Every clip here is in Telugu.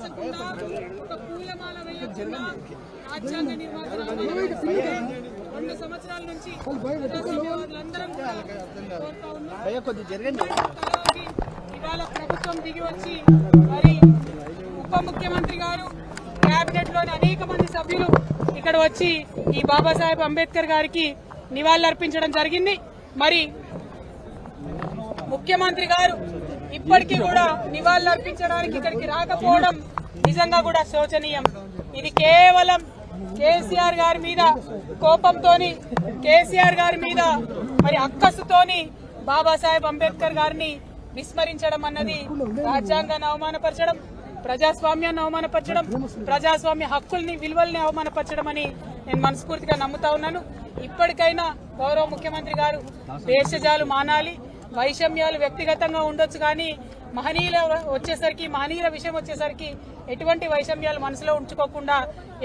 మార్చకుండా ఒక పూలమాల వేయకుండా రాజ్యాంగ నిర్మాణాన్ని 2 సంవత్సరాల నుంచి అందరం కోరుతా ఉన్నాం. ఇవాళ ప్రభుత్వం దిగి వచ్చి మరి ఉప ముఖ్యమంత్రి గారు కేబినెట్ లోని అనేక మంది సభ్యులు ఇక్కడ వచ్చి ఈ బాబాసాహెబ్ అంబేద్కర్ గారికి నివాళులర్పించడం జరిగింది. మరి ముఖ్యమంత్రి గారు ఇప్పటికీ కూడా నివాళులర్పించడానికి ఇక్కడికి రాకపోవడం నిజంగా కూడా శోచనీయం. ఇది కేవలం కేసీఆర్ గారి మీద కోపంతోని, కేసీఆర్ గారి మీద మరి అక్కసుతోని బాబాసాహెబ్ అంబేద్కర్ గారిని విస్మరించడం అన్నది రాజ్యాంగాన్ని అవమానపరచడం, ప్రజాస్వామ్యాన్ని అవమానపరచడం, ప్రజాస్వామ్య హక్కుల్ని విలువల్ని అవమానపరచడం అని నేను మనస్ఫూర్తిగా నమ్ముతా ఉన్నాను. ఇప్పటికైనా గౌరవ ముఖ్యమంత్రి గారు దేశజాలు మానాలి. వైషమ్యాలు వ్యక్తిగతంగా ఉండొచ్చు, కానీ మహనీయుల విషయం వచ్చేసరికి ఎటువంటి వైషమ్యాలు మనసులో ఉంచుకోకుండా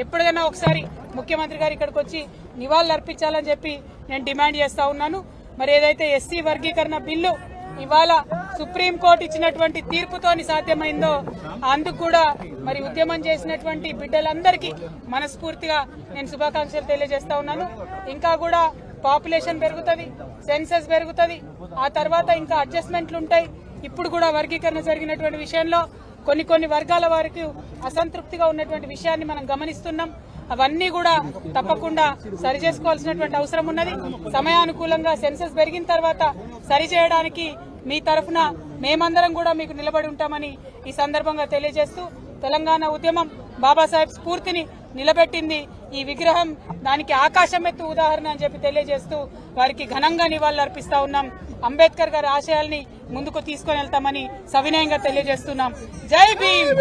ఎప్పుడైనా ఒకసారి ముఖ్యమంత్రి గారు ఇక్కడికి వచ్చి నివాళులు అర్పించాలని చెప్పి నేను డిమాండ్ చేస్తా ఉన్నాను. మరి ఏదైతే ఎస్సీ వర్గీకరణ బిల్లు ఇవాళ సుప్రీంకోర్టు ఇచ్చినటువంటి తీర్పుతోని సాధ్యమైందో అందుకు కూడా మరి ఉద్యమం చేసినటువంటి బిడ్డలందరికీ మనస్ఫూర్తిగా నేను శుభాకాంక్షలు తెలియజేస్తా ఉన్నాను. ఇంకా కూడా పాపులేషన్ పెరుగుతుంది, సెన్సస్ పెరుగుతుంది, ఆ తర్వాత ఇంకా అడ్జస్ట్మెంట్లు ఉంటాయి. ఇప్పుడు కూడా వర్గీకరణ జరిగినటువంటి విషయంలో కొన్ని వర్గాల వారికి అసంతృప్తిగా ఉన్నటువంటి విషయాన్ని మనం గమనిస్తున్నాం. అవన్నీ కూడా తప్పకుండా సరి చేసుకోవాల్సినటువంటి అవసరం ఉన్నది. సమయానుకూలంగా సెన్సస్ పెరిగిన తర్వాత సరిచేయడానికి మీ తరఫున మేమందరం కూడా మీకు నిలబడి ఉంటామని ఈ సందర్భంగా తెలియజేస్తూ, తెలంగాణ ఉద్యమం బాబాసాహెబ్ స్ఫూర్తిని నిలబెట్టింది. ఈ విగ్రహం దానికి ఆకాశమెత్తు ఉదాహరణ అని చెప్పి తెలియజేస్తూ వారికి ఘనంగా నివాళులు అర్పిస్తా ఉన్నాం. అంబేద్కర్ గారి ఆశయాల్ని ముందుకు తీసుకొని వెళ్తామని సవినయంగా తెలియజేస్తున్నాం. జై భీమ్.